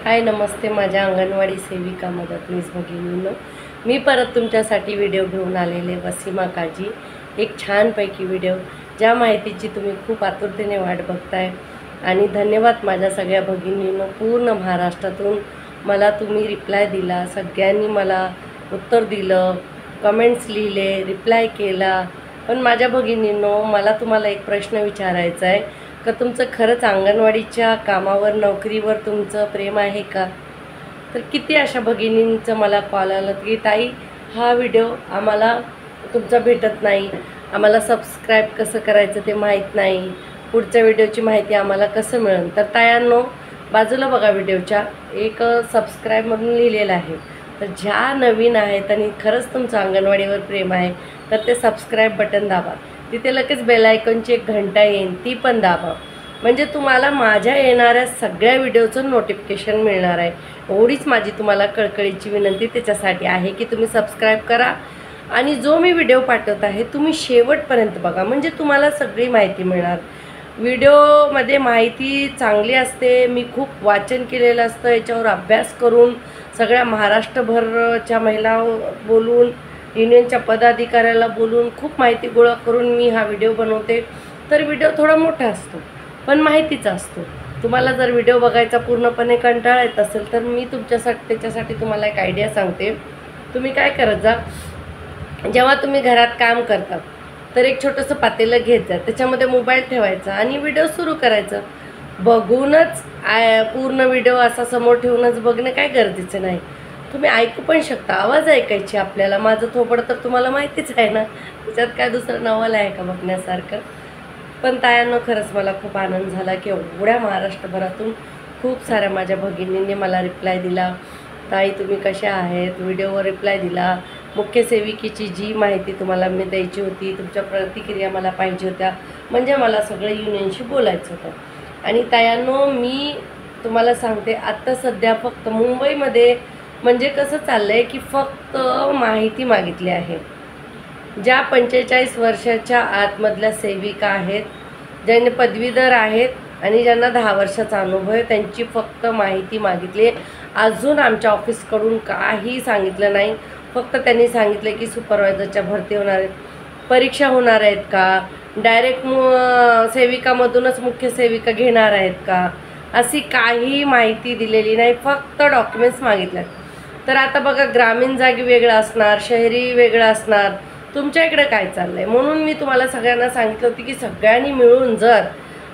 हाय नमस्ते माझ्या अंगणवाडी सेविका मदतनीस भगिनींनो, मी परत तुमच्यासाठी व्हिडिओ घेऊन आलेले वसीमा काजी। एक छानपैकी व्हिडिओ ज्या माहितीची तुम्ही खूप आतुरतेने वाट बघताय। आणि धन्यवाद माझ्या सगळ्या भगिनींनो, पूर्ण महाराष्ट्रातून मला तुम्ही रिप्लाय दिला, सगळ्यांनी मला उत्तर दिलं, कमेंट्स लिहिले, रिप्लाय केला। पण माझ्या भगिनींनो, मला तुम्हाला एक प्रश्न विचारायचा आहे का तुमचं खरंच अंगणवाडीच्या कामावर नोकरीवर तुमचं प्रेम आहे का? तर किती अशा भगिनींचं मला कॉल आला की ताई हा व्हिडिओ आम्हाला तुमचा भेटत नाही, आम्हाला सबस्क्राईब कसं करायचं ते माहीत नाही, पुढच्या व्हिडिओची माहिती आम्हाला कसं मिळेल। तर तायांनो बाजूला बघा व्हिडिओच्या एक सबस्क्राईब म्हणून लिहिलेलं आहे। तर ज्या नवीन आहेत आणि खरंच तुमचं अंगणवाडीवर प्रेम आहे तर ते सबस्क्राईब बटन दाबा, तिथे लगेच बेल आयकॉनची एक घंटा येईल ती पण दाबा, म्हणजे तुम्हाला माझ्या येणाऱ्या सगळ्या व्हिडिओचं नोटिफिकेशन मिळणार आहे। एवढीच माझी तुम्हाला कळकळीची विनंती त्याच्यासाठी आहे की तुम्ही सबस्क्राईब करा आणि जो मी व्हिडिओ पाठवत आहे तुम्ही शेवटपर्यंत बघा, म्हणजे तुम्हाला सगळी माहिती मिळणार। व्हिडिओमध्ये माहिती चांगली असते, मी खूप वाचन केलेलं असतं, याच्यावर अभ्यास करून सगळ्या महाराष्ट्रभरच्या महिला बोलून युनियनच्या पदाधिकाऱ्याला बोलून खूप माहिती गोळा करून मी हा व्हिडिओ बनवते। तर व्हिडिओ थोडा मोठा असतो पण माहितीचा असतो। तुम्हाला जर व्हिडिओ बघायचा पूर्णपणे कंटाळा येत असेल तर मी त्याच्यासाठी तुम्हाला एक आयडिया सांगते। तुम्ही काय करत जा, जेव्हा तुम्ही घरात काम करता तर एक छोटंसं पातेलं घेत जा, त्याच्यामध्ये मोबाईल ठेवायचा आणि व्हिडिओ सुरू करायचं। बघूनच पूर्ण व्हिडिओ असा समोर ठेवूनच बघणं काय गरजेचं नाही, तुम्ही ऐकू पण शकता, आवाज ऐकायची आपल्याला। माझं थोबड तर तुम्हाला माहितीच आहे ना, त्याच्यात काय दुसरं नवल आहे का बघण्यासारखं। पण तायांनो खरंच मला खूप आनंद झाला की एवढ्या महाराष्ट्रभरातून खूप साऱ्या माझ्या भगिनींनी मला रिप्लाय दिला, ताई तुम्ही कशा आहेत, व्हिडिओवर रिप्लाय दिला, मुख्य सेविकेची जी माहिती तुम्हाला मी द्यायची होती, तुमच्या प्रतिक्रिया मला पाहिजे होत्या, म्हणजे मला सगळं युनियनशी बोलायचं होतं। आणि तायांनो मी तुम्हाला सांगते, आत्ता सध्या फक्त मुंबईमध्ये म्हणजे कसं चाललं आहे की फक्त माहिती मागितली आहे। ज्या 45 वर्षाच्या आतमधल्या सेविका आहेत, ज्यांनी पदवीधर आहेत आणि ज्यांना 10 वर्षाचा अनुभव आहे, त्यांची फक्त माहिती मागितली आहे। अजून आमच्या ऑफिसकडून काही सांगितलं नाही, फक्त त्यांनी सांगितलं की सुपरवायझरच्या भरती होणार आहेत, परीक्षा होणार आहेत का, डायरेक्ट सेविकामधूनच मुख्य सेविका घेणार आहेत का, अशी काही माहिती दिलेली नाही, फक्त डॉक्युमेंट्स मागितले। तर आता बघा, ग्रामीण जागी वेगळं असणार, शहरी वेगळं असणार, तुमच्या इकडे काय चाललं आहे। म्हणून मी तुम्हाला सगळ्यांना सांगितलं होतं की सगळ्यांनी मिळून जर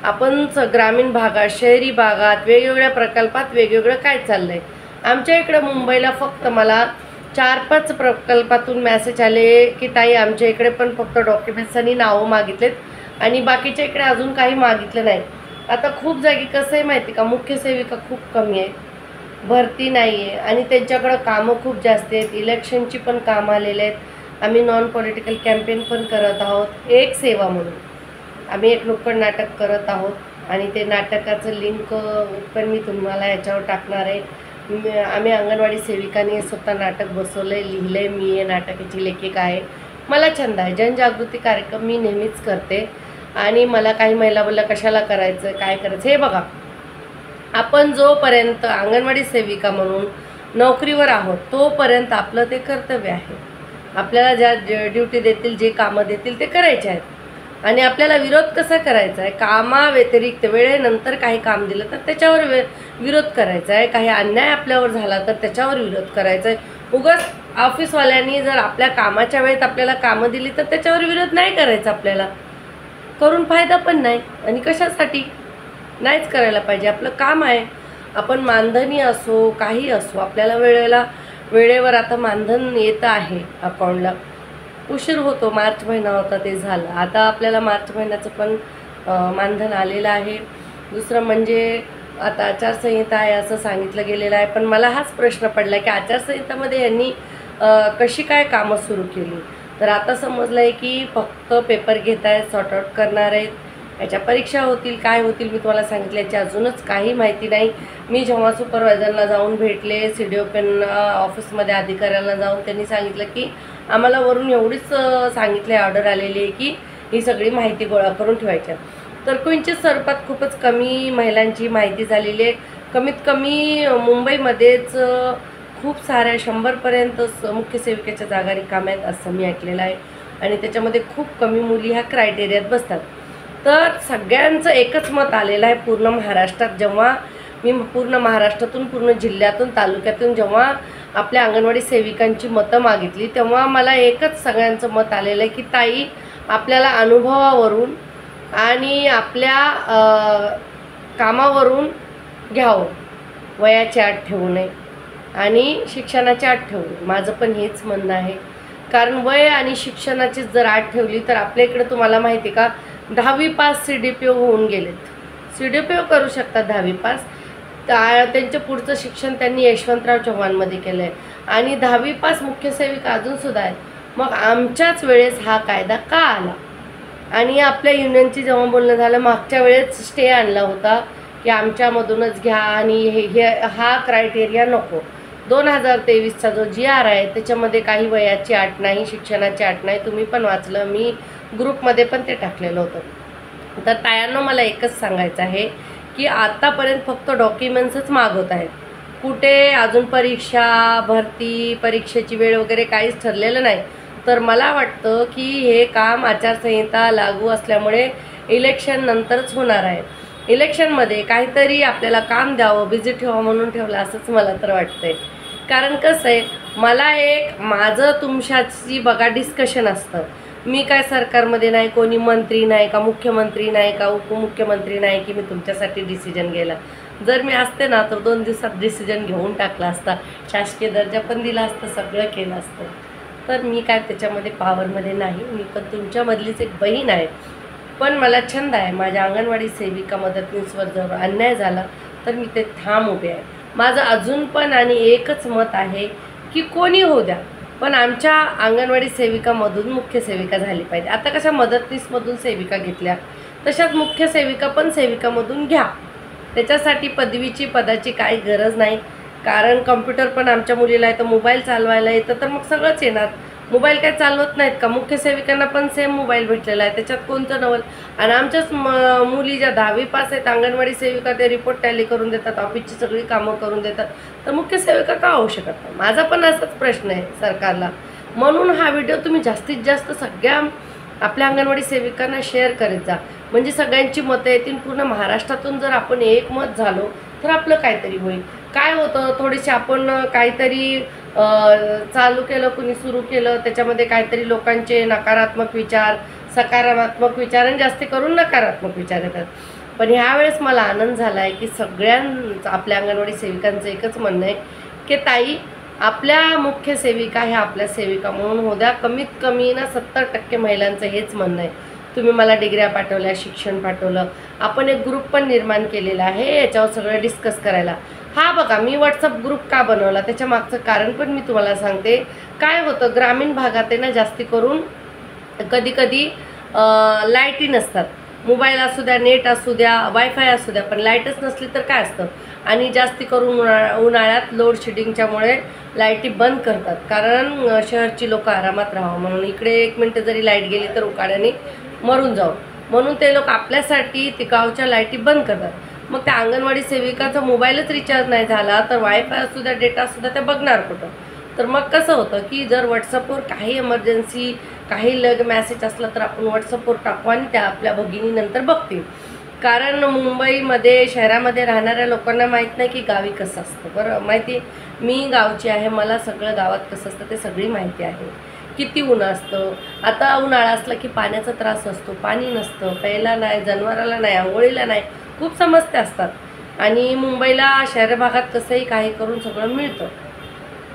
आपण ग्रामीण भागात शहरी भागात वेगवेगळ्या प्रकल्पात वेगवेगळं काय चाललं आहे। आमच्या इकडं मुंबईला फक्त मला 4-5 प्रकल्पातून मेसेज आले की ताई आमच्या इकडे पण फक्त डॉक्युमेंट्स आणि नावं मागितलेत आणि बाकीच्या इकडे अजून काही मागितलं नाही। आता खूप जागी कसं आहे माहिती का, मुख्य सेविका खूप कमी आहेत, भरती नाही आहे आणि त्यांच्याकडं कामं खूप जास्त आहेत, इलेक्शनची पण कामं आलेले आहेत। आम्ही नॉन पॉलिटिकल कॅम्पेन पण करत आहोत, एक सेवा म्हणून आम्ही एक नुक्कड नाटक करत आहोत आणि ते नाटकाचं लिंक पण मी तुम्हाला याच्यावर टाकणार आहे। आम्ही अंगणवाडी सेविकांनी स्वतः नाटक बसवलं आहे, लिहिलं आहे, मी हे नाटकाची लेखिका आहे। मला छंद आहे, जनजागृती कार्यक्रम मी नेहमीच करते आणि मला काही महिला बोलल्या कशाला करायचं, काय करायचं। हे बघा, आपण जोपर्यंत अंगणवाडी सेविका म्हणून नोकरीवर आहोत तोपर्यंत आपलं ते कर्तव्य आहे, आपल्याला ज्या ड्युटी देतील, जे कामं देतील ते करायचे आहेत। आणि आपल्याला विरोध कसा करायचा आहे, कामाव्यतिरिक्त वेळेनंतर काही काम दिलं तर त्याच्यावर विरोध करायचा आहे, काही अन्याय आपल्यावर झाला तर त्याच्यावर विरोध करायचा आहे। उगाच ऑफिसवाल्यांनी जर आपल्या कामाच्या वेळेत आपल्याला कामं दिली तर त्याच्यावर विरोध नाही करायचा, आपल्याला करून फायदा पण नाही आणि कशासाठी नाहीच करायला पाहिजे। आपलं काम आहे, आपण मानधनी असो काही असो, आपल्याला वेळेवर आता मानधन येतं आहे अकाउंटला, उशीर होतो, मार्च महिना होता ते झालं, आता आपल्याला मार्च महिन्याचं पण मानधन आलेलं आहे। दुसरं म्हणजे आता आचारसंहिता आहे असं सांगितलं गेलेलं आहे, पण मला हाच प्रश्न पडला की आचारसंहितामध्ये यांनी कशी काय कामं सुरू केली। तर आता समजलं आहे की फक्त पेपर घेत आहेत, सॉर्ट आउट करणार आहेत, याच्या परीक्षा होतील, काय होतील मी तुम्हाला सांगितलं, याची अजूनच काही माहिती नाही। मी जेव्हा सुपरवायझरला जाऊन भेटले, CDO पेन ऑफिसमध्ये अधिकाऱ्यांना जाऊन त्यांनी सांगितलं की आम्हाला वरून एवढीच सांगितलं आहे, ऑर्डर आलेली आहे की ही सगळी माहिती गोळा करून ठेवायची। तर क्वीनच्या स्वरूपात खूपच कमी महिलांची माहिती झालेली आहे, कमीत कमी मुंबईमध्येच खूप साऱ्या 100पर्यंत मुख्य सेविकेच्या जागा रिकाम्या आहेत असं मी ऐकलेलं आहे आणि त्याच्यामध्ये खूप कमी मुली ह्या क्रायटेरियात बसतात. तर सगळ्यांचं एकच मत आलेलं आहे पूर्ण महाराष्ट्रात. जेव्हा मी पूर्ण महाराष्ट्रातून, पूर्ण जिल्ह्यातून, तालुक्यातून जेव्हा आपल्या अंगणवाडी सेविकांची मतं मागितली तेव्हा मला एकच सगळ्यांचं मत आलेलं आहे की ताई, आपल्याला अनुभवावरून आणि आपल्या कामावरून घ्यावं, वयाची अट ठेवू नये आणि शिक्षणाची अट ठेवू नये. माझं पण हेच म्हणणं आहे. कारण वय आणि शिक्षणाची जर अट ठेवली तर आपल्या इकडे तुम्हाला माहिती आहे का 10वी पास CDPO होऊन गेलेत. CDPO करू शकतात 10वी पास. त्यांचं पुढचं शिक्षण त्यांनी यशवंतराव चव्हाणमध्ये केलं आहे आणि 10वी पास मुख्य सेविका अजूनसुद्धा आहेत. मग आमच्याच वेळेस हा कायदा का आला? आणि आपल्या युनियनची जेव्हा बोलणं झालं मागच्या वेळेस स्टे आणला होता की आमच्यामधूनच घ्या आणि हा क्रायटेरिया नको. 2023चा जो GR आहे त्याच्यामध्ये काही वयाची अट नाही, शिक्षणाची अट नाही. तुम्ही पण वाचलं, मी ग्रुपमध्ये पण ते टाकलेलं होतं. तर तायांनो, मला एकच सांगायचं आहे की आतापर्यंत फक्त डॉक्युमेंट्सच मागवत आहेत. कुठे अजून परीक्षा, भरती, परीक्षेची वेळ वगैरे काहीच ठरलेलं नाही. तर मला वाटतं की हे काम आचारसंहिता लागू असल्यामुळे इलेक्शन नंतरच होणार आहे. इलेक्शनमध्ये काहीतरी आपल्याला काम द्यावं, बिझी ठेवावं म्हणून ठेवलं असंच मला तर वाटतंय. कारण कसं आहे, मला माझं तुमच्याशी बघा डिस्कशन असतं. मी काय सरकारमध्ये नाही, कोणी मंत्री नाही का, मुख्यमंत्री नाही का, उपमुख्यमंत्री नाही की मी तुमच्यासाठी डिसिजन घ्यायला. जर मी असते ना तर 2 दिवसात डिसिजन घेऊन टाकला असता, शासकीय दर्जा पण दिला असतं, सगळं केलं असतं. तर मी काय त्याच्यामध्ये पॉवरमध्ये नाही. मी पण तुमच्यामधलीच एक बहीण आहे. पण मला छंद आहे, माझ्या अंगणवाडी सेविका मदतनीसवर जर अन्याय झाला तर मी ते ठाम उभे आहे. माझं अजून पण आणि एकच मत आहे की कोणी होऊ द्या, पण आमच्या अंगणवाडी सेविकामधून मुख्य सेविका झाली पाहिजे. आता कशा मदतनीसमधून सेविका घेतल्या तशाच मुख्य सेविका पण सेविकामधून घ्या. त्याच्यासाठी पदाची काही गरज नाही. कारण कम्प्युटर पण आमच्या मुलीला येतं, मोबाईल चालवायला येतं, तर मग सगळंच येणार. मोबाईल काय चालवत नाहीत का? मुख्य सेविकांना पण सेम मोबाईल भेटलेला आहे, त्याच्यात कोणतं नवल. आणि आमच्याच मुली ज्या 10वी पास आहेत अंगणवाडी सेविका, ते रिपोर्ट टॅली करून देतात, ऑफिसची सगळी कामं करून देतात, तर मुख्य सेविका का होऊ शकत नाही? माझा पण असाच प्रश्न आहे सरकारला. म्हणून हा व्हिडिओ तुम्ही जास्तीत जास्त सगळ्या आपल्या अंगणवाडी सेविकांना शेअर करत जा, म्हणजे सगळ्यांची मतं येतील. पूर्ण महाराष्ट्रातून जर आपण एकमत झालो तर आपलं काहीतरी होईल. काय होतं, थोडीशी आपण काहीतरी चालू केलं, कुणी सुरू केलं, त्याच्यामध्ये काहीतरी लोकांचे नकारात्मक विचार, सकारात्मक विचार आणि जास्त करून नकारात्मक विचार येतात. पण ह्यावेळेस मला आनंद झाला आहे की सगळ्यांचं, आपल्या अंगणवाडी सेविकांचं एकच म्हणणं आहे की ताई, आपल्या मुख्य सेविका ह्या आपल्या सेविका म्हणून होऊ द्या. कमीत कमी ना 70% महिलांचं हेच म्हणणं आहे. तुम्ही मला डिग्र्या पाठवल्या, शिक्षण पाठवलं. आपण एक ग्रुप पण निर्माण केलेला आहे याच्यावर सगळं डिस्कस करायला. हा बघा, मी व्हॉट्सअप ग्रुप का बनवला त्याच्या मागचं कारण पण मी तुम्हाला सांगते. काय होतं, ग्रामीण भागात आहे ना जास्ती करून कधी कधी लाईटी नसतात. मोबाईल असू द्या, नेट असू द्या, वायफाय असू द्या, पण लाईटच नसली तर काय असतं. आणि जास्ती करून उन्हाळ्यात लोड शेडिंगच्यामुळे लाईटी बंद करतात, कारण शहरची लोक आरामात राहावं म्हणून. इकडे 1 मिनिट जरी लाईट गेली तर उकाड्याने मरून जाऊ म्हणून ते लोक आपल्यासाठी ती गावच्या लाईटी बंद करतात. मग त्या अंगणवाडी सेविकाचा मोबाईलच रिचार्ज नाही झाला तर वायफाय असू द्या, डेटा असू द्या, ते बघणार कुठं? तर मग कसं होतं की जर व्हॉट्सअपवर काही इमर्जन्सी, काही मेसेज असला तर आपण व्हॉट्सअपवर टाकू आणि त्या आपल्या भगिनी नंतर बघतील. कारण मुंबईमध्ये, शहरामध्ये राहणाऱ्या लोकांना माहीत नाही की गावी कसं असतं. बरं, माहिती, मी गावची आहे, मला सगळं गावात कसं असतं ते सगळी माहिती आहे. किती ऊन असतं. आता उन्हाळा असला की पाण्याचा त्रास असतो, पाणी नसतं, प्यायला नाही, जनावराला नाही, आंघोळीला नाही, खूप समस्या असतात. आणि मुंबईला शहर भागात कसंही काही करून सगळं मिळतं.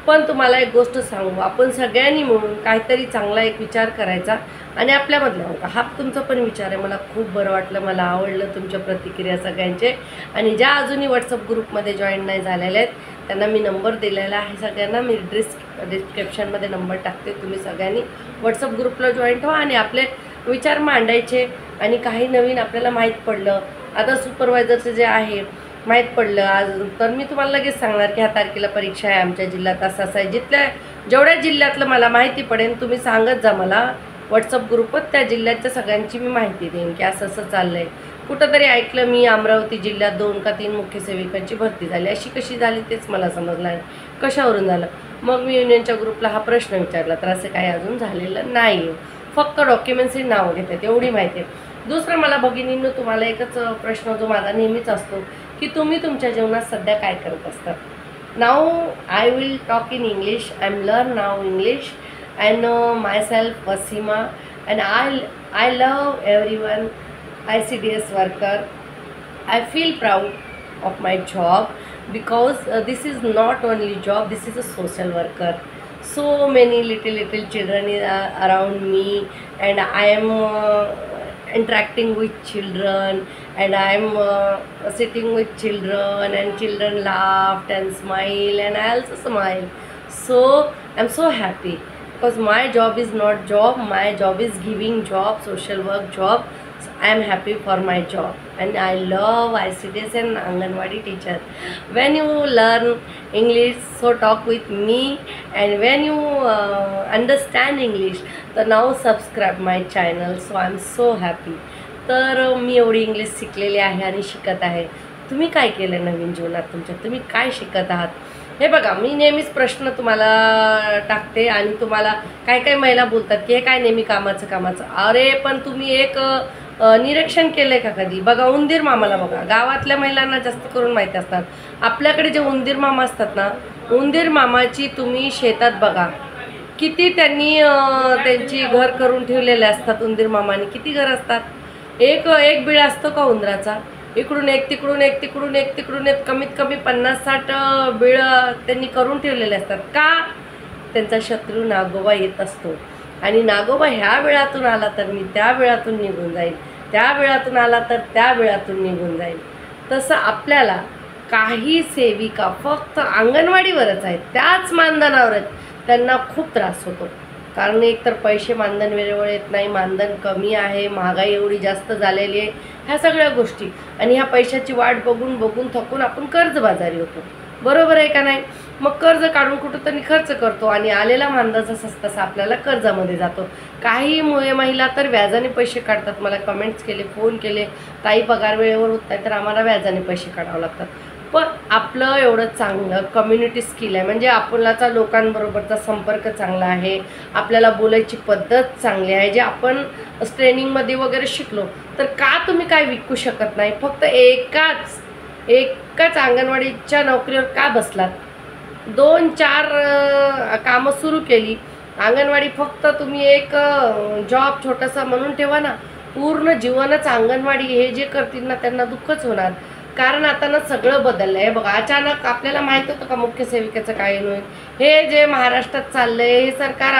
पण तुम्हाला एक गोष्ट सांगू, आपण सगळ्यांनी मिळून काहीतरी चांगला एक विचार करायचा आणि आपल्यामधला होता. हा तुमचा पण विचार आहे, मला खूप बरं वाटलं, मला आवडलं तुमच्या प्रतिक्रिया सगळ्यांचे. आणि ज्या अजूनही व्हॉट्सअप ग्रुपमध्ये जॉईन नाही झालेल्या आहेत त्यांना मी नंबर दिलेला आहे सगळ्यांना. मी डिस्क्रिप्शनमध्ये नंबर टाकते, तुम्ही सगळ्यांनी व्हॉट्सअप ग्रुपला जॉईन व्हा आणि आपले विचार मांडायचे. आणि काही नवीन आपल्याला माहीत पडलं, आता सुपरवायझरचं जे आहे माहीत पडलं आज, तर मी तुम्हाला लगेच सांगणार की ह्या तारखेला परीक्षा आहे आमच्या जिल्ह्यात, असं असं आहे. जेवढ्या जिल्ह्यातलं मला माहिती पडेल तुम्ही सांगत जा मला व्हॉट्सअप ग्रुपवर, त्या जिल्ह्याच्या सगळ्यांची मी माहिती देईन की असं असं चाललं आहे. कुठंतरी ऐकलं मी अमरावती जिल्ह्यात 2 का 3 मुख्य सेविकांची भरती झाली. अशी कशी झाली तेच मला समजलं नाही, कशावरून झालं. मग मी युनियनच्या ग्रुपला हा प्रश्न विचारला, तर असं काही अजून झालेलं नाही. फक्त डॉक्युमेंट्सही नाव घेतात एवढी माहिती आहे. दुसरं मला भगिनींनो तुम्हाला एकच प्रश्न जो माझा नेहमीच असतो की तुम्ही तुमच्या जीवनात सध्या काय करत असतात. Now I will talk in English. I am learn now English and myself Waseema and I love everyone ICDS worker. I feel proud of my job because this is not only job, this is a social worker. So many little children around me, and I am interacting with children, and I am sitting with children, and children laughed and smile, and I also smile. So I'm so happy because my job is not job, my job is giving job, social work job. I am happy for my job and I love ICDS and Anganwadi teacher. When you learn English, so talk with me, and when you understand English, so now subscribe my channel. So I am so happy. तर मी एवढी English शिकलेली आहे आणि शिकत आहे. तुम्ही काय केलं नवीन जीवनात तुमच्या, तुम्ही काय शिकत आहात? हे बघा, मी नेहमीच प्रश्न तुम्हाला टाकते आणि तुम्हाला काय काय महिला बोलतात की हे काय नेहमी कामाचं. अरे पण तुम्ही एक निरीक्षण केलंय का कधी? बघा, उंदीर मामाला बघा, गावातल्या महिलांना जास्त करून माहिती असतात. आपल्याकडे जे उंदीर मामा असतात ना, उंदीर मामाची तुम्ही शेतात बघा, किती त्यांनी त्यांची घर करून ठेवलेले असतात. उंदीर मामाने किती घर असतात? एक बिळ असतो का उंदराचा? इकडून एक, तिकडून एक, तिकडून एक, तिकडून एक, कमीत कमी 50-60 बिळ त्यांनी करून ठेवलेले असतात. का? त्यांचा शत्रू नागोबा येत असतो आणि नागोबा ह्या वेळातून आला तर मी त्या वेळातून निघून जाईल, त्या वेळातून आला तर त्या वेळातून निघून जाईल. तसं आपल्याला काही सेविका फक्त अंगणवाडीवरच आहेत, त्याच मानधनावर आहेत, त्यांना खूप त्रास होतो. कारण एकतर पैसे मानधन वेळेवर येत नाही, मानधन कमी आहे, महागाई एवढी जास्त झालेली आहे, ह्या सगळ्या गोष्टी. आणि ह्या पैशाची वाट बघून थकून आपण कर्जबाजारी होतो. बरोबर आहे का नाही? मग कर्ज काढून कुठं तरी खर्च करतो आणि आलेला मानधन जसं तसं आपल्याला कर्जामध्ये जातो. काही महिला तर व्याजाने पैसे काढतात. मला कमेंट्स केले, फोन केले, ताई पगार वेळेवर होत नाही तर आम्हाला व्याजाने पैसे काढावे लागतात. पण आपलं एवढं चांगलं कम्युनिटी स्किल आहे, म्हणजे आपल्याचा लोकांबरोबरचा संपर्क चांगला आहे, आपल्याला बोलायची पद्धत चांगली आहे, जे आपण ट्रेनिंगमध्ये वगैरे शिकलो. तर का तुम्ही काय विकू शकत नाही? फक्त एकाच अंगणवाडीच्या नोकरीवर का बसलात? 2-4 कामं सुरू केली. अंगणवाडी फक्त तुम्ही एक जॉब छोटासा म्हणून ठेवा ना, पूर्ण जीवनच अंगणवाडी हे जे करतील ना त्यांना दुःखच होणार. कारण आता ना सगळं बदललं आहे. बघा, अचानक आपल्याला माहीत होतं का मुख्य सेविकेचं काय होईल? हे जे महाराष्ट्रात चाललं आहे, हे सरकार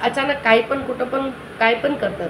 अचानक काही पण कुठं पण काय पण करतात.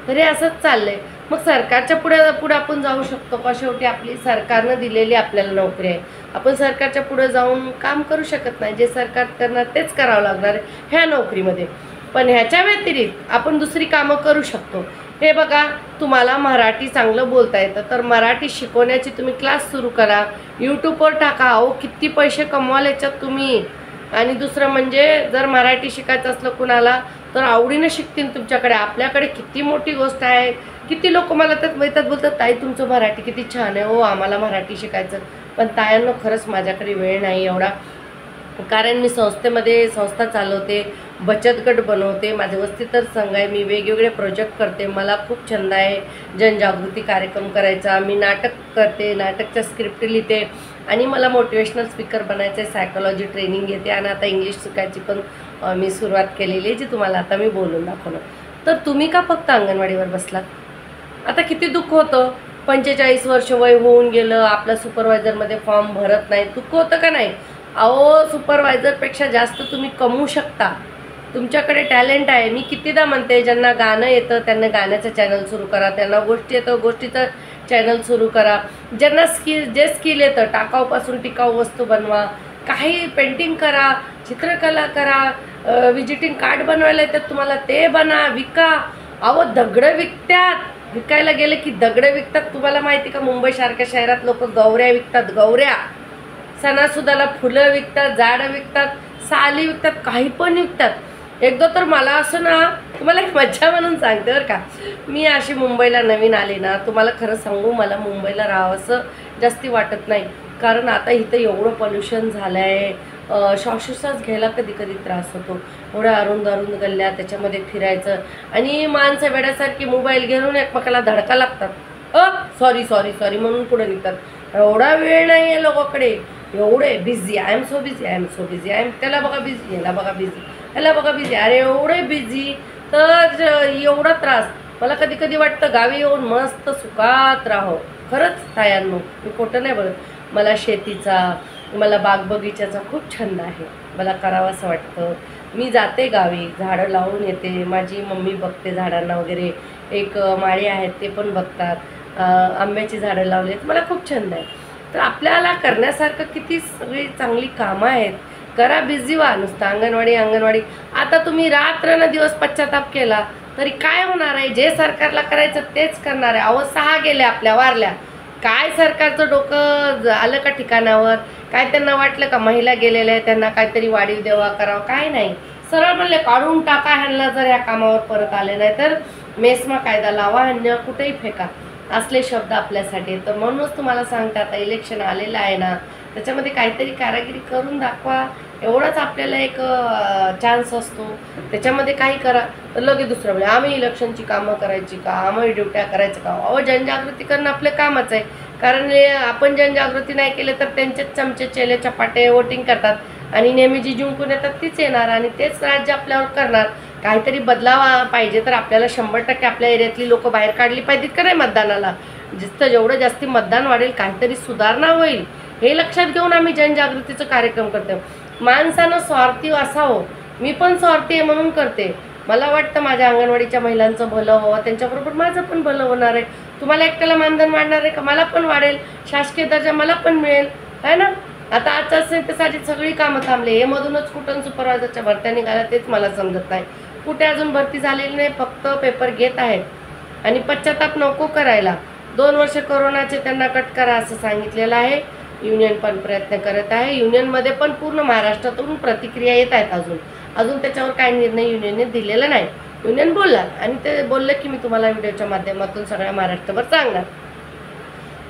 तर हे असंच चाललं आहे. मग सरकारच्या पुढे आपण जाऊ शकतो का? शेवटी आपली सरकारनं दिलेली आपल्याला नोकरी आहे, आपण सरकारच्या पुढे जाऊन काम करू शकत नाही. जे सरकार करणार तेच करावं लागणार आहे ह्या नोकरीमध्ये. पण ह्याच्या व्यतिरिक्त आपण दुसरी कामं करू शकतो. हे बघा, तुम्हाला मराठी चांगलं बोलता येतं तर मराठी शिकवण्याची तुम्ही क्लास सुरू करा, यूट्यूबवर टाका. अहो किती पैसे कमवाल याच्यात तुम्ही. आणि दुसरं म्हणजे जर मराठी शिकायचं असलं कुणाला तर आवडीनं शिकतील तुमच्याकडे. आपल्याकडे किती मोठी गोष्ट आहे. किती लोक मला त्यात मैतात बोलतात, ताई तुमचं मराठी किती छान आहे, हो आम्हाला मराठी शिकायचं. पण तायांनो खरंच माझ्याकडे वेळ नाही एवढा, कारण मी संस्था चालवते, बचत गट बनवते, माझे वस्तीतर संघ आहे, मी वेगवेगळे प्रोजेक्ट करते, मला खूप छंद आहे जनजागृती कार्यक्रम करायचा. मी नाटक करते, नाटकच्या स्क्रिप्ट लिहिते आणि मला मोटिवेशनल स्पीकर बनायचं आहे, सायकोलॉजी ट्रेनिंग घेते आणि आता इंग्लिश शिकायची पण मी सुरुवात केलेली आहे, जी तुम्हाला आता मी बोलून दाखवलं. तर तुम्ही का फक्त अंगणवाडीवर बसलात? आता किती दुःख होतं. 45 वर्ष वय होऊन गेलं, आपला सुपरवायझरमध्ये फॉर्म भरत नाही. दुःख होतं का नाही? अहो सुपरवायझरपेक्षा जास्त तुम्ही कमवू शकता. तुमच्याकडे टॅलेंट आहे. मी कितीदा म्हणते, ज्यांना गाणं येतं त्यांना गाण्याचं चॅनल सुरू करा, त्यांना गोष्टी येतं गोष्टीचं चॅनल सुरू करा, ज्यांना स्किल येतं टाकाऊपासून टिकाऊ वस्तू बनवा, काही पेंटिंग करा, चित्रकला करा, विजिटिंग कार्ड बनवायला येतात तुम्हाला ते बना, विका. अहो दगडं विकतात, विकायला गेले की दगडं विकतात. तुम्हाला माहिती का मुंबईसारख्या शहरात लोक गौऱ्या विकतात, गौऱ्या. सणासुदाला फुलं विकतात, झाडं विकतात, साली विकतात, काही पण विकतात. एकदा तर मला असं ना, तुम्हाला एक मज्जा म्हणून सांगते बरं का, मी अशी मुंबईला नवीन आले ना, तुम्हाला खरं सांगू मला मुंबईला राहावं असं जास्ती वाटत नाही. कारण आता इथं एवढं पोल्युशन झालं आहे, श्वासोच्छ्वास घ्यायला कधी कधी त्रास होतो. एवढ्या अरुंद अरुंद गल्ल्या, त्याच्यामध्ये फिरायचं आणि माणसं वेड्यासारखी मोबाईल घेऊन एकमेकाला धडका लागतात. सॉरी सॉरी सॉरी म्हणून पुढे निघतात. एवढा वेळ नाही आहे लोकांकडे, एवढे busy, I am so busy, I am so busy, I am, त्याला बघा बिझी, याला बघा बिझी, ह्याला बघा बिझी, अरे एवढे बिझी. तर एवढा त्रास मला कधी कधी वाटतं गावी येऊन मस्त सुखात राहो. खरंच तायांनो, मी खोटं नाही बोलत. मला शेतीचा, मला बाग बगीच्याचा खूप छंद आहे, मला करावं असं वाटतं. मी जाते गावी, झाडं लावून येते, माझी मम्मी बघते झाडांना वगैरे, एक माळी आहेत ते पण बघतात, आंब्याची झाडं लावली आहेत, मला खूप छंद आहे. तर आपल्याला करण्यासारखं किती सगळी चांगली कामं आहेत. करा, बिझी व्हा. नुसतं अंगणवाडी अंगणवाडी. आता तुम्ही रात्र न दिवस पश्चाताप केला तरी काय होणार आहे? जे सरकारला करायचं तेच करणार आहे. अहो 6 गेल्या आपल्या वारल्या, काय सरकारचं डोकं आलं का ठिकाणावर? काय त्यांना वाटलं का महिला गेलेल्या आहे त्यांना काहीतरी वाढीव देवा करावं? काय नाही, सरळ म्हणले काढून टाका ह्यांना, जर ह्या कामावर परत आले नाही तर मेस्मा कायदा लावा, ह्यांना कुठेही फेका. असले शब्द आपल्यासाठी. तर म्हणूनच तुम्हाला सांगते, आता इलेक्शन आलेलं आहे ना, त्याच्यामध्ये काहीतरी कारागिरी करून दाखवा. एवढाच आपल्याला एक चान्स असतो. त्याच्यामध्ये काही करा तर लगेच दुसरं वेळी आम्ही इलेक्शनची कामं करायची का, आम्ही ड्युट्या करायचं का? अहो जनजागृती करणं आपलं कामच आहे. कारण आपण जनजागृती नाही केली तर त्यांचेच चमचे चेले चपाटे वोटिंग करतात आणि नेहमी जी जिंकून येतात तीच येणार आणि तेच राज्य आपल्यावर करणार. काहीतरी बदलावा पाहिजे तर आपल्याला 100% आपल्या एरियातली लोक बाहेर काढली पाहिजेत का नाही मतदानाला? जेवढं जास्ती मतदान वाढेल काहीतरी सुधारणा होईल, हे लक्षात घेऊन आम्ही जनजागृतीचं कार्यक्रम करतो. माणसानं स्वार्थी असावं, मी पण स्वार्थी आहे म्हणून करते. मला वाटतं माझ्या अंगणवाडीच्या महिलांचं भलं व्हावं, त्यांच्याबरोबर माझं पण भलं होणार आहे. तुम्हाला एकट्याला मानधन वाढणार आहे का? मला पण वाढेल, शासकीय दर्जा मला पण मिळेल, आहे ना? आता आचारसंहितेसाठी सगळी कामं थांबले, हे मधूनच कुठून सुपरवायझरच्या भरत्या निघाल्या तेच मला समजत नाही. कुठे अजून भरती झालेली नाही, फक्त पेपर घेत आहेत आणि पश्चाताप नको करायला. 2 वर्ष कोरोनाचे त्यांना कट करा असं सांगितलेलं आहे. युनियन पण प्रयत्न करत आहे. युनियनमध्ये पण पूर्ण महाराष्ट्रातून प्रतिक्रिया येत आहेत. अजून त्याच्यावर काही निर्णय युनियनने दिलेला नाही. युनियन बोलला आणि ते बोललं की मी तुम्हाला व्हिडिओच्या माध्यमातून सगळ्या महाराष्ट्रभर सांगणार.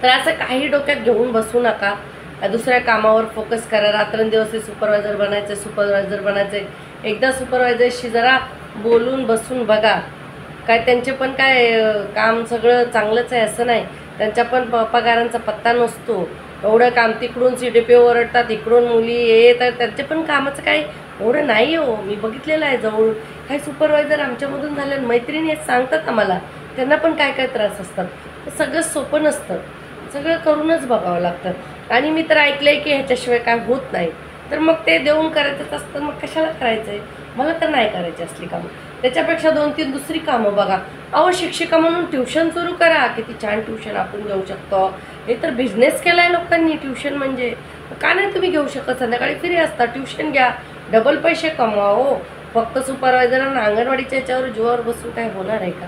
तर असं काही डोक्यात घेऊन बसू नका, दुसऱ्या कामावर फोकस करा. रात्रंदिवस सुपरवायझर बनायचं. एकदा सुपरवायझरशी जरा बोलून बसून बघा. काय त्यांचे पण काय काम सगळं चांगलंच आहे असं नाही, त्यांच्या पण पगारांचा पत्ता नसतो. एवढं काम तिकडून CDPO ओरडतात, इकडून मुली येतात, त्यांचे पण कामाचं काय एवढं नाही हो. मी बघितलेलं आहे जवळून. काही सुपरवायझर आमच्यामधून झाले, मैत्रिणी सांगतात आम्हाला, त्यांना पण काय काय त्रास असतात. सगळं सोपं नसतं, सगळं करूनच बघावं लागतं. आणि मी तर ऐकलं आहे की ह्याच्याशिवाय काय होत नाही. तर मग ते देऊन करायचंच असतं, मग कशाला करायचं आहे? मला तर नाही करायची असली कामं. त्याच्यापेक्षा 2-3 दुसरी कामं बघा. अहो शिक्षिका म्हणून ट्युशन सुरू करा, किती छान ट्युशन आपण घेऊ शकतो. हे तर बिझनेस केला आहे लोकांनी, ट्युशन म्हणजे. का नाही तुम्ही घेऊ शकत? संध्याकाळी फ्री असता, ट्युशन घ्या, डबल पैसे कमवा. हो, फक्त सुपरवायझरांना अंगणवाडीच्या याच्यावर जीवावर बसून काय होणार आहे का?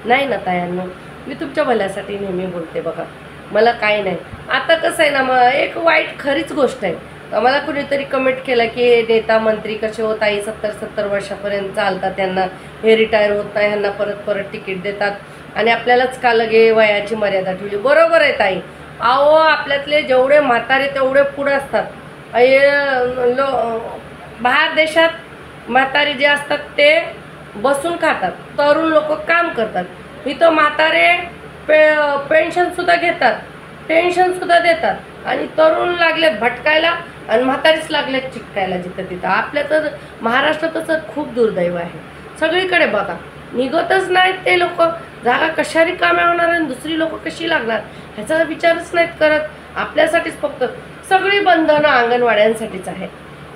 नाही ना तायांनो, मी तुमच्या भल्यासाठी नेहमी बोलते बघा. मला काही नाही. आता कसं आहे ना, मग एक वाईट खरीच गोष्ट आहे. मला कुणीतरी कमेंट केला की नेता मंत्री कसे होत आई 70-70 वर्षापर्यंत चालतात, त्यांना हे रिटायर होत नाही, ह्यांना परत परत तिकीट देतात आणि आपल्यालाच का लगे वयाची मर्यादा ठेवली. बरोबर आहे ताई. अहो आपल्यातले जेवढे म्हातारे तेवढे पुढे असतात. बाहेर देशात म्हातारे जे असतात ते बसून खातात, तरुण लोक काम करतात. इथं म्हातारे पेन्शनसुद्धा घेतात, टेन्शनसुद्धा देतात आणि तरुण लागलेत भटकायला आणि म्हातारीच लागलेत चिटकायला जिथं तिथं. आपल्या तर महाराष्ट्रात तसं खूप दुर्दैव आहे. सगळीकडे बघा, निघतच नाहीत ते लोक. जागा कशा रिकाम्या होणार आणि दुसरी लोक कशी लागणार ह्याचा विचारच नाहीत करत. आपल्यासाठीच फक्त सगळी बंधनं अंगणवाड्यांसाठीच आहे.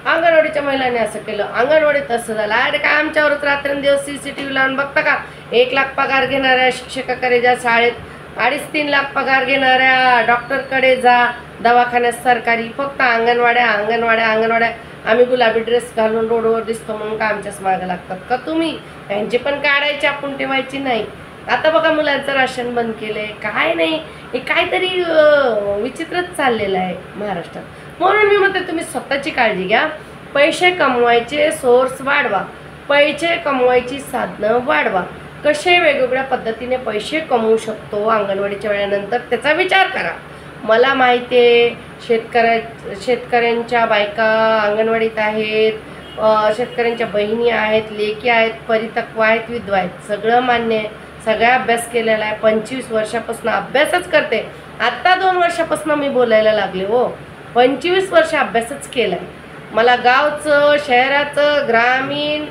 अंगणवाडीच्या महिलांनी असं केलं, अंगणवाडीत असं झालं. अरे काय आमच्यावरच रात्रंदिवस CCTV लावून बघता का? 1 लाख पगार घेणाऱ्या शिक्षकाकडे जा, शाळेत 2.5-3 लाख पगार घेणाऱ्या डॉक्टरकडे जा, दवाखान्यात सरकारी. फक्त अंगणवाड्या. आम्ही गुलाबी ड्रेस घालून रोडवर दिसतो म्हणून का आमच्याच मागं लागतात का तुम्ही? त्यांची पण काढायची, आपण ठेवायची नाही. आता बघा मुलांचं राशन बंद केलंय, काय नाही, हे काहीतरी विचित्रच चाललेलं आहे महाराष्ट्रात. म्हणून मी म्हणते तुम्ही स्वतःची काळजी घ्या, पैसे कमवायचे सोर्स वाढवा, पैसे कमवायची साधनं वाढवा. कसे वेगवेगळ्या पद्धतीने पैसे कमवू शकतो अंगणवाडीच्या वेळेनंतर त्याचा विचार करा. मला माहिती आहे शेतकऱ्यांच्या बायका अंगणवाडीत आहेत, शेतकऱ्यांच्या बहिणी आहेत, लेकी आहेत, परिपक्व आहेत, विधवा आहेत, सगळं मान्य आहे. सगळा अभ्यास केलेला आहे. 25 वर्षापासून अभ्यासच करते. आत्ता 2 वर्षापासून मी बोलायला लागले हो. 25 वर्ष अभ्यासच केला आहे. मला गावचं, शहराचं, ग्रामीण,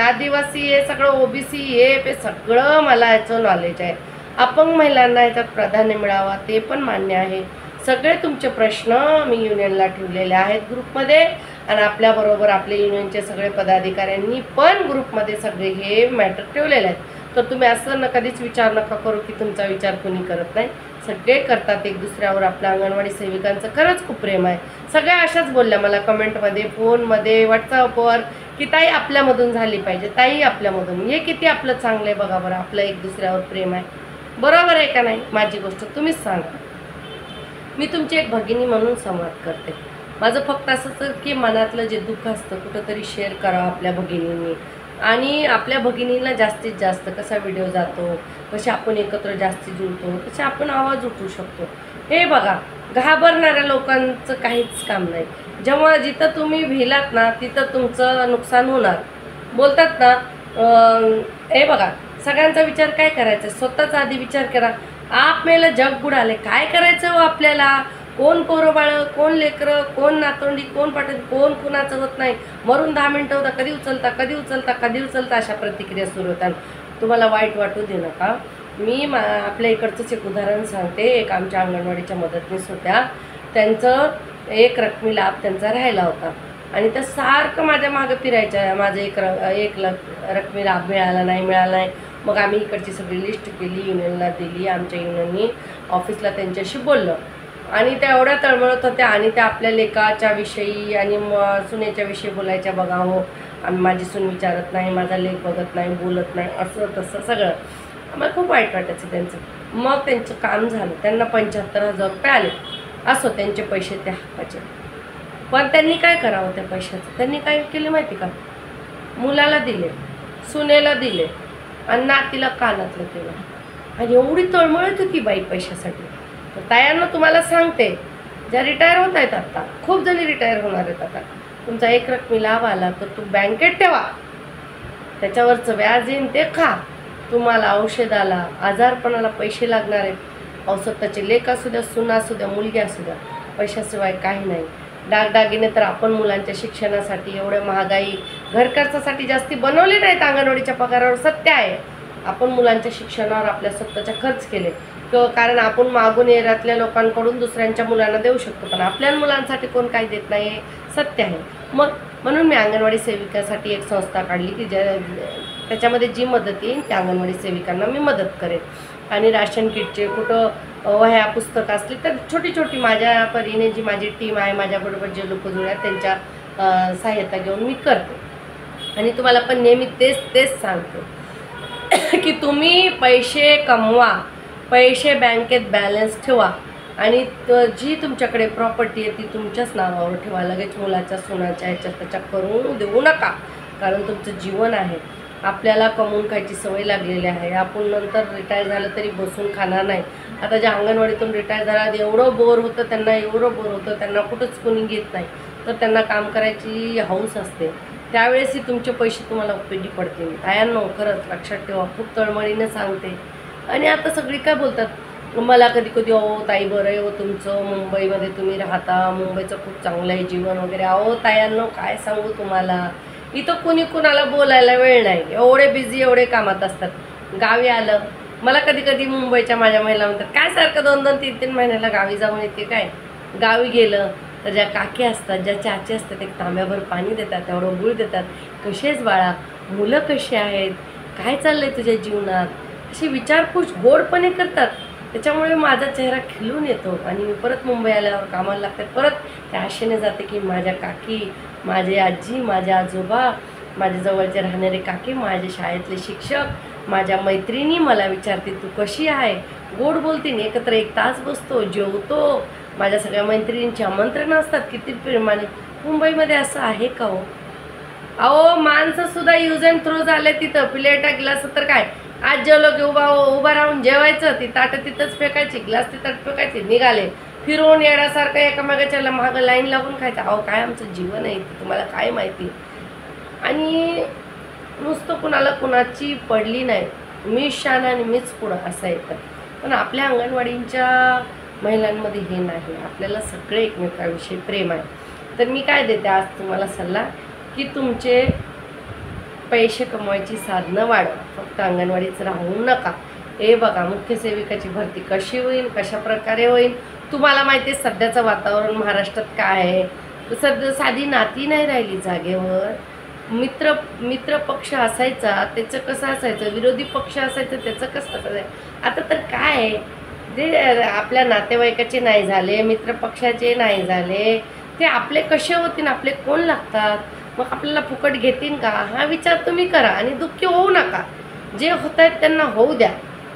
आदिवासी, हे सगळं OBC, हे सगळं मला याचं नॉलेज आहे. अपंग महिलांना याच्यात प्राधान्य मिळावा ते पण मान्य आहे. सगळे तुमचे प्रश्न मी युनियनला ठेवलेले आहेत ग्रुपमध्ये, आणि आपल्याबरोबर आपले युनियनचे सगळे पदाधिकाऱ्यांनी पण ग्रुपमध्ये सगळे हे मॅटर ठेवलेले आहेत. तर तुम्ही असं कधीच विचार नका करू की तुमचा विचार कोणी करत नाही. सगळे करतात एक दुसऱ्यावर. आपल्या अंगणवाडी सेविकांचं खरंच खूप प्रेम आहे. सगळ्या अशाच बोलल्या मला कमेंटमध्ये, फोनमध्ये, व्हॉट्सअपवर की ताई आपल्यामधून झाली पाहिजे, ताई आपल्यामधून. हे किती आपलं चांगलं आहे बघा बरं. आपलं एक दुसऱ्यावर प्रेम आहे. बरोबर आहे का नाही? माझी गोष्ट तुम्हीच सांगा. मी तुमची एक भगिनी म्हणून संवाद करते. माझं फक्त असंच की मनातलं जे दुःख असतं कुठंतरी शेअर करावं आपल्या भगिनींनी, आणि आपल्या भगिनींना जास्तीत जास्त कसा व्हिडिओ जातो, कसे आपण एकत्र जास्ती जुळतो, कसे आपण आवाज उठवू शकतो. हे बघा, घाबरणाऱ्या लोकांचं काहीच काम नाही. जेव्हा जिथं तुम्ही भिलात ना तिथं तुमचं नुकसान होणार. बोलतात ना, हे बघा, सगळ्यांचा विचार काय करायचा, स्वतःचा आधी विचार करा. आप मेलं जग बुडाले, काय करायचं हो आपल्याला? कोण पोरं बाळं, कोण लेकरं, कोण नातोंडी, कोण पाठवत, कोण कुणाचं होत नाही. मरून 10 मिनटं होता, कधी उचलता कधी उचलता कधी उचलता, अशा प्रतिक्रिया सुरू होतात. तुम्हाला वाईट वाटू दे नका. मी आपल्या इकडचंच एक उदाहरण सांगते. एक आमच्या अंगणवाडीच्या मदतनीस होत्या. त्यांचं एक रकमी लाभ त्यांचा राहिला होता, आणि त्या सारखं माझ्या मागं फिरायच्या, माझं एक रकमी लाभ मिळाला नाही. मग आम्ही इकडची सगळी लिस्ट केली, युनियनला दिली. आमच्या युनियननी ऑफिसला त्यांच्याशी बोललं, आणि त्या एवढ्या तळमळत होत्या, आणि त्या आपल्या लेकाच्या विषयी आणि सुनेच्या विषयी बोलायच्या. बघा हो, आम्ही माझी सून विचारत नाही, माझा लेक बघत नाही, बोलत नाही, असं तसं सगळं. आम्हाला खूप वाईट वाटायचं त्यांचं. मग त्यांचं काम झालं. त्यांना 75,000 रुपये आले. असो, त्यांचे पैसे त्या हक्काचे. पण त्यांनी काय करावं त्या पैशाचं? त्यांनी काय केले माहिती का? मुलाला दिले, सुनेला दिले, आणि नातीला कानातलं केलं. आणि एवढी तळमळत होती बाई पैशासाठी. तर तायांना तुम्हाला सांगते, ज्या रिटायर होत आहेत आता, खूप जणी रिटायर होणार आहेत आता, तुमचा एक रकमी लाभ आला तर तू बँकेत ठेवा. त्याच्यावरचं व्याज येईन ते खा. तुम्हाला औषधाला, आजारपणाला पैसे लागणार आहेत. औषधाचे लेक असू द्या, सून असू द्या, मुलगी असू द्या, पैशाशिवाय काही नाही. दागदागिने तर आपण मुलांच्या शिक्षणासाठी एवढ्या महागाई, घरखर्चासाठी जास्ती बनवले नाहीत अंगणवाडीच्या पगारावर. सत्य आहे, आपण मुलांच्या शिक्षणावर आपल्या स्वतःच्या खर्च केले, कारण आपण मागून एरियातल्या लोकांकडून दुसऱ्यांच्या मुलांना देऊ शकतो, पण आपल्या मुलांसाठी कोण काही देत नाही, हे सत्य आहे. मग म्हणून मी अंगणवाडी सेविकासाठी एक संस्था काढली की त्याच्यामध्ये जी मदत येईल त्या अंगणवाडी सेविकांना मी मदत करेन. आणि राशन किटचे कुठं वह्या पुस्तकं असली तर छोटी छोटी माझ्या परीने जी माझी टीम आहे, माझ्याबरोबर जे लोक जुळतात त्यांच्या सहाय्यता घेऊन मी करते. आणि तुम्हाला पण नेहमी तेच सांगते की तुम्ही पैसे कमवा, पैसे बँकेत बॅलन्स ठेवा, आणि जी तुमच्याकडे प्रॉपर्टी आहे ती तुमच्याच नावावर ठेवा. लगेच मुलाच्या, सोनाच्या, ह्याच्या त्याच्या करून देऊ नका, कारण तुमचं जीवन आहे. आपल्याला कमवून खायची सवय लागलेली आहे. आपण नंतर रिटायर झालं तरी बसून खाणार नाही. आता ज्या अंगणवाडीतून रिटायर झाला एवढं बोर होतं त्यांना कुठंच कोणी घेत नाही, तर त्यांना काम करायची हौस असते. त्यावेळेसही तुमचे पैसे तुम्हाला उपयोगी पडतील. आयांनो, खरंच लक्षात ठेवा. खूप तळमळीनं सांगते. आणि आता सगळी काय बोलतात मला कधी अहो ताई बरं आहे हो तुमचं, मुंबईमध्ये तुम्ही राहता, मुंबईचं खूप चांगलं आहे जीवन वगैरे. अहो तायांनो, काय सांगू तुम्हाला, इथं कुणी कुणाला बोलायला वेळ नाही. एवढे बिझी, एवढे कामात असतात. गावी आलं, मला कधी मुंबईच्या माझ्या महिला म्हणतात काय सारखं 2-2, 3-3 महिन्याला गावी जाऊन येते काय. गावी गेलं तर ज्या काकी असतात, ज्या चाची असतात, एक तांब्याभर पाणी देतात, तेवढं गुळ देतात. कसेच बाळा, मुलं कशी आहेत, काय चाललंय तुझ्या जीवनात, अशी विचारपूस गोडपणे करतात. त्याच्यामुळे माझा चेहरा खिलून येतो, आणि मी परत मुंबई आल्यावर कामाला लागते. परत त्या आशेने जाते की माझ्या काकी, माझे आजी, माझे आजोबा, माझ्या जवळचे राहणारे काकी, माझे शाळेतले शिक्षक, माझ्या मैत्रिणी मला विचारते तू कशी आहे, गोड बोलतीन, एकत्र 1 तास बसतो, जेवतो. माझ्या सगळ्या मैत्रिणींची आमंत्रणं असतात किती प्रेमाने. मुंबईमध्ये असं आहे का हो? अहो माणसं सुद्धा यूज अँड थ्रो झाले तिथं. प्लेटा ग्लास तर काय, आज जेवलो की उभा राहून जेवायचं, ती ताटं तिथंच फेकायची, ग्लास तिथं फेकायची, निघाले फिरवून येण्यासारखं एकामागाच्या मागं लाईन लागून खायचं. अहो काय आमचं जीवन आहे ते तुम्हाला काय माहिती. आणि नुसतं कुणाला कुणाची पडली नाही, मीच शान आणि मीच पुढं असं येतं. पण आपल्या अंगणवाडींच्या महिलांमध्ये हे नाही, आपल्याला सगळे एकमेकांविषयी प्रेम आहे. तर मी काय देते आज तुम्हाला सल्ला, की तुमचे पैसे कमवायची साधनं वाढवा, फक्त अंगणवाडीच राहू नका. हे बघा मुख्य सेविकाची भरती कशी होईल, कशा प्रकारे होईल तुम्हाला माहिती आहे. सध्याचं वातावरण महाराष्ट्रात काय आहे, सध्या साधी नाती नाही राहिली जागेवर. मित्र पक्ष असायचा त्याचं कसं असायचं, विरोधी पक्ष असायचं त्याचं कसं असायचं. आता तर काय आहे, जे आपल्या नातेवाईकाचे नाही झाले, मित्र पक्षाचे नाही झाले, ते आपले कसे होतील, आपले कोण लागतात, मग आपल्याला फुकट घेतील का, हा विचार तुम्ही करा. आणि दुःखी होऊ नका, जे होत आहेत त्यांना होऊ द्या,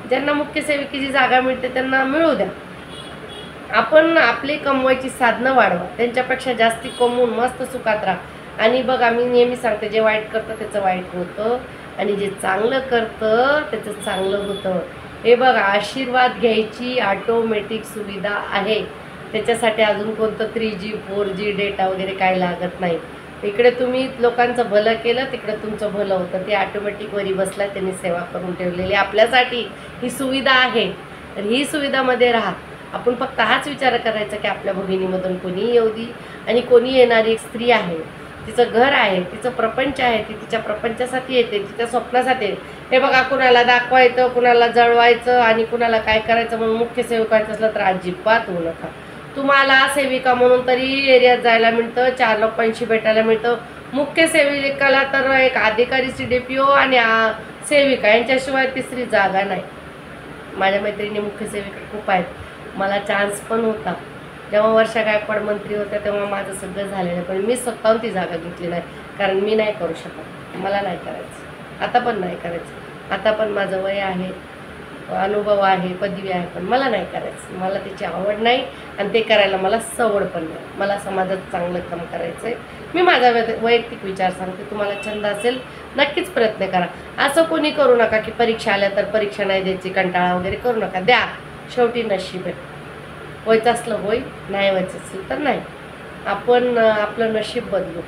ज्यांना मुख्य सेविकेची जागा मिळते त्यांना मिळू द्या. आपण आपली कमवायची साधनं वाढवा, त्यांच्यापेक्षा जास्ती कमवून मस्त सुखात राहा. आणि बघा मी नेहमी सांगते, जे वाईट करतं त्याचं वाईट होतं आणि जे चांगलं करतं त्याचं चांगलं होतं. हे बघा आशीर्वाद घ्यायची ऑटोमॅटिक सुविधा आहे, त्याच्यासाठी अजून कोणतं 3G 4G डेटा वगैरे काय लागत नाही. इकडे तुम्ही लोकांचं भलं केलं, तिकडे तुमचं भलं होतं. ते ऑटोमॅटिक वरी बसला, त्यांनी सेवा करून ठेवलेली आपल्यासाठी ही सुविधा आहे. तर ही सुविधामध्ये राहा. आपण फक्त हाच विचार करायचा की आपल्या भगिनीमधून कोणी येऊ दे, आणि कोणी येणारी एक स्त्री आहे, तिचं घर आहे, तिचं प्रपंच आहे, ती तिच्या प्रपंचासाठी येते, तिच्या स्वप्नासाठी. हे बघा कुणाला दाखवायचं, कुणाला जळवायचं आणि कुणाला काय करायचं म्हणून मुख्य सेवकाचं असलं तर अजिबात होऊ नका. तुम्हाला सेविका म्हणून तरी एरियात जायला मिळतं, 4 लोकांशी भेटायला मिळतं. मुख्य सेविकाला तर एक अधिकारी CDPO आणि सेविका यांच्याशिवाय तिसरी जागा नाही. माझ्या मैत्रिणी मुख्य सेविका खूप आहेत, मला चान्स पण होता. जेव्हा वर्षा गायकवाड मंत्री होत्या तेव्हा माझं सगळं झालेलं, पण मी स्वतःहून ती जागा घेतली नाही, कारण मी नाही करू शकत, मला नाही करायचं, आता पण नाही करायचं. आता पण माझं वय आहे, अनुभव आहे, पदवी आहे, पण मला नाही करायचं. मला त्याची आवड नाही आणि ते करायला मला सवड पण नाही. मला समाजात चांगलं काम करायचं आहे. मी माझा वैयक्तिक विचार सांगते, तुम्हाला छंद असेल नक्कीच प्रयत्न करा. असं कोणी करू नका की परीक्षा आल्या तर परीक्षा नाही द्यायची, कंटाळा वगैरे करू नका. द्या, शेवटी नशीब आहे. व्हायचं असलं होईल, नाही व्हायचं असेल तर नाही. आपण आपलं नशीब बदलू,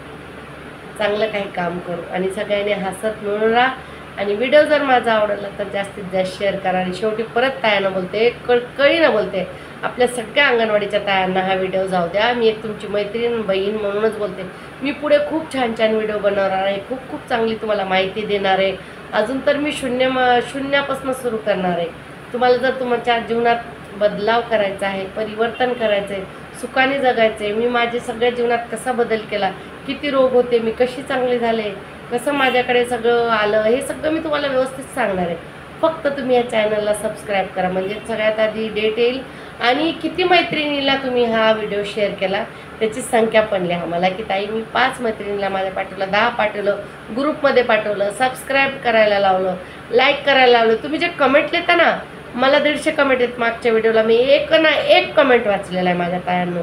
चांगलं काही काम करू आणि सगळ्यांनी हसत मिळून राहा. आणि व्हिडिओ जर माझा आवडला तर जास्तीत जास्त शेअर करा. आणि शेवटी परत तायांना बोलते, कळीनं बोलते, आपल्या सगळ्या अंगणवाडीच्या तायांना हा व्हिडिओ जाऊ द्या. मी एक तुमची मैत्रीण बहीण म्हणूनच बोलते. मी पुढे खूप छान छान व्हिडिओ बनवणार आहे, खूप खूप चांगली तुम्हाला माहिती देणार आहे. अजून तर मी शून्यापासून सुरू करणार आहे. तुम्हाला जर तुमच्या जीवनात बदलाव करायचा आहे, परिवर्तन करायचं आहे, सुखाने जगायचं आहे, मी माझ्या सगळ्या जीवनात कसा बदल केला, किती रोग होते, मी कशी चांगले झाले, कसं माझ्याकडे सगळं आलं, हे सगळं मी तुम्हाला व्यवस्थित सांगणार आहे. फक्त तुम्ही या चॅनलला सबस्क्राईब करा, म्हणजे सगळ्यात आधी डेट येईल. आणि किती मैत्रिणीला तुम्ही हा व्हिडिओ शेअर केला त्याची संख्या पण लिहा मला, की ताई मी 5 मैत्रिणीला माझ्या पाठवलं, 10 पाठवलं, ग्रुपमध्ये पाठवलं, सबस्क्राईब करायला लावलं, लाईक करायला लावलं. तुम्ही जे कमेंट लिहिता ना, मला 150 कमेंट आहेत. मागच्या व्हिडिओला मी एक कमेंट वाचलेला आहे माझ्या तायांनो.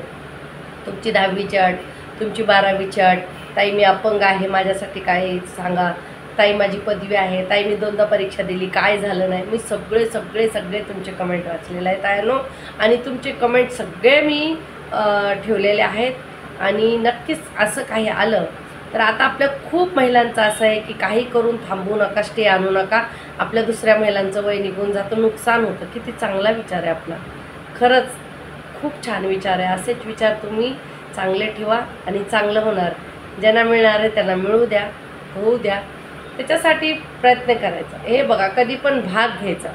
तुमची 10वीची अट, तुमची 12वीची अट, ताई मी अपंग आहे माझ्यासाठी काय सांगा, ताई माझी पदवी आहे, ताई मी 2दा परीक्षा दिली काय झालं नाही. मी सगळे सगळे सगळे तुमचे कमेंट वाचलेले आहेत तायांनो, आणि तुमचे कमेंट सगळे मी ठेवलेले आहेत. आणि नक्कीच असं काही आलं तर आता आपल्या खूप महिलांचं असं आहे की काही करून थांबू नका, स्टे आणू नका. आपल्या दुसऱ्या महिलांचं वय निघून जातं, नुकसान होतं. किती चांगला विचार आहे आपला, खरंच खूप छान विचार आहे. असेच विचार तुम्ही चांगले ठेवा आणि चांगलं होणार. ज्यांना मिळणार आहे त्यांना मिळू द्या, होऊ द्या, त्याच्यासाठी प्रयत्न करायचा. हे बघा कधी पण भाग घ्यायचा,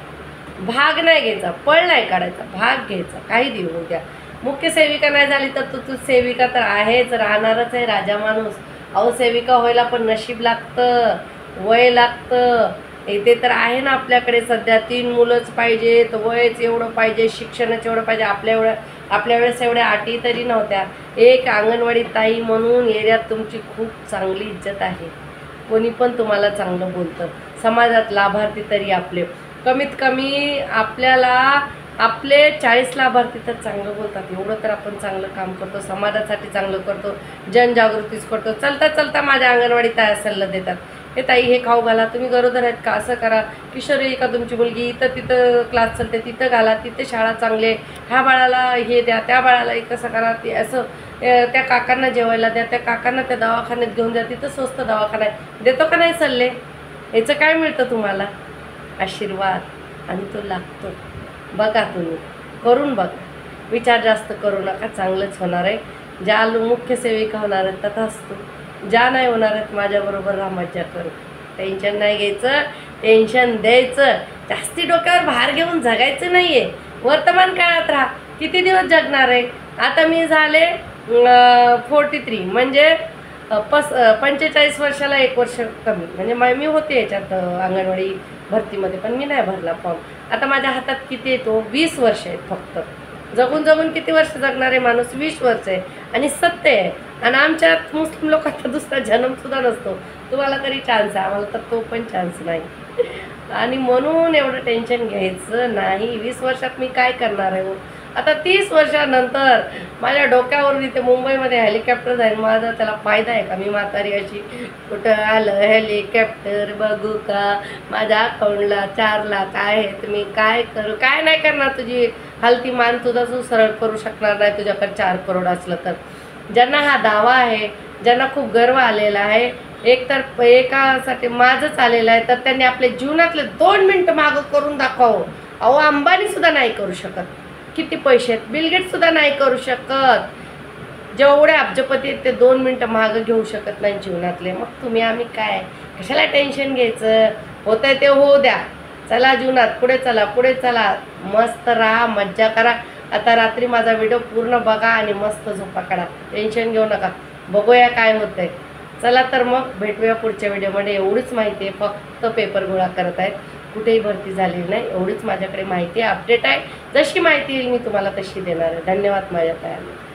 भाग नाही घ्यायचा, पळ नाही काढायचा, भाग घ्यायचा. काही दिवस होऊ द्या. मुख्य सेविका नाही झाली तर तू सेविका तर आहेच, राहणारच आहे, राजा माणूस. अहो सेविका व्हायला पण नशीब लागतं, वय लागतं. ते तर आहे ना आपल्याकडे सध्या 3 मुलंच पाहिजेत, वयच एवढं पाहिजे, शिक्षणच एवढं पाहिजे. आपल्या वेळेस एवढ्या अटी तरी नव्हत्या. एक अंगणवाडी ताई म्हणून एरियात तुमची खूप चांगली इज्जत आहे, कोणी पण तुम्हाला चांगलं बोलतं. समाजात लाभार्थी तरी आपले कमीत कमी आपल्याला आपले 40 लाभार्थी तर चांगलं बोलतात, एवढं तर आपण चांगलं काम करतो, समाजासाठी चांगलं करतो, जनजागृतीच करतो. चलता चलता माझ्या अंगणवाडी ताई सल्ला देतात, हे ताई हे खाऊ घाला, तुम्ही गरोदर आहेत का, असं करा, किशोरी का तुमची मुलगी, इथं तिथं क्लास चालते तिथं घाला, तिथे शाळा चांगले, ह्या बाळाला हे द्या, त्या बाळाला कसं करा, ते असं त्या काकांना जेवायला द्या, त्या काकांना त्या दवाखान्यात घेऊन द्या, तिथं स्वस्त दवाखाना आहे. देतो का नाही सल्ले? याचं काय मिळतं तुम्हाला? आशीर्वाद, आणि तो लागतो. बघा तुम्ही करून बघा, विचार जास्त करू नका, चांगलंच होणार आहे. ज्या मुख्य सेविका होणार आहेत तथाच तू, ज्या नाही होणार आहेत माझ्याबरोबर राहा, मज्जा करू. टेन्शन नाही घ्यायचं, टेन्शन द्यायचं, जास्ती डोक्यावर भार घेऊन जगायचं नाही आहे. वर्तमान काळात राहा. किती दिवस जगणार आहे? आता मी झाले 43, म्हणजे 45 वर्षाला 1 वर्ष कमी, म्हणजे मी होते याच्यात अंगणवाडी भरतीमध्ये, पण मी नाही भरला फॉर्म. आता माझ्या हातात किती येतो? 20 वर्ष आहेत फक्त. जगून जगून किती वर्ष जगणारे माणूस? 20 वर्ष आहे, आणि सत्य आहे. आणि आमच्यात मुस्लिम लोकांचा दुसरा जन्मसुद्धा नसतो. तुम्हाला तरी चान्स आहे, आम्हाला तर तो पण चान्स नाही. आणि म्हणून एवढं टेन्शन घ्यायचं नाही. 20 वर्षात मी काय करणार आहे? आता 30 वर्षानंतर माझ्या डोक्यावर इथे मुंबईमध्ये हेलिकॉप्टर जाईल, माझा त्याला फायदा आहे का? मी म्हातारी अशी कुठं आलं हेलिकॉप्टर बघू का, माझ्या अकाउंटला 4 लाख आहे, तुम्ही काय करू? काय नाही करणार, तुझी हलती मान तुझा तू सरळ करू शकणार नाही तुझ्याकडे 4 करोड असलं तर. ज्यांना हा दावा आहे, ज्यांना खूप गर्व आलेला आहे, एकतर एकासाठी माझंच आलेलं आहे, तर त्यांनी आपल्या जीवनातले 2 मिनटं मागं करून दाखवावं. अहो अंबानीसुद्धा नाही करू शकत. किती पैसे आहेत, बिलगेटसुद्धा नाही करू शकत. जेवढे अब्जपती आहेत ते 2 मिनटं मागं घेऊ शकत नाही जीवनातले. मग तुम्ही आम्ही काय, कशाला टेन्शन घ्यायचं? होतंय ते होऊ द्या. चला जीवनात पुढे चला, पुढे चला, मस्त राहा, मज्जा करा. आता रात्री माझा व्हिडिओ पूर्ण बघा आणि मस्त झोपा काढा, टेन्शन घेऊ नका. बघूया काय होतंय. चला तर मग भेटूया पुढच्या व्हिडिओमध्ये. एवढीच माहिती आहे, फक्त पेपर गोळा करत आहेत, कुठेही भरती झालेली नाही. एवढीच माझ्याकडे माहिती आहे, अपडेट आहे. जशी माहिती येईल मी तुम्हाला तशी देणार आहे. धन्यवाद माझ्या ताई.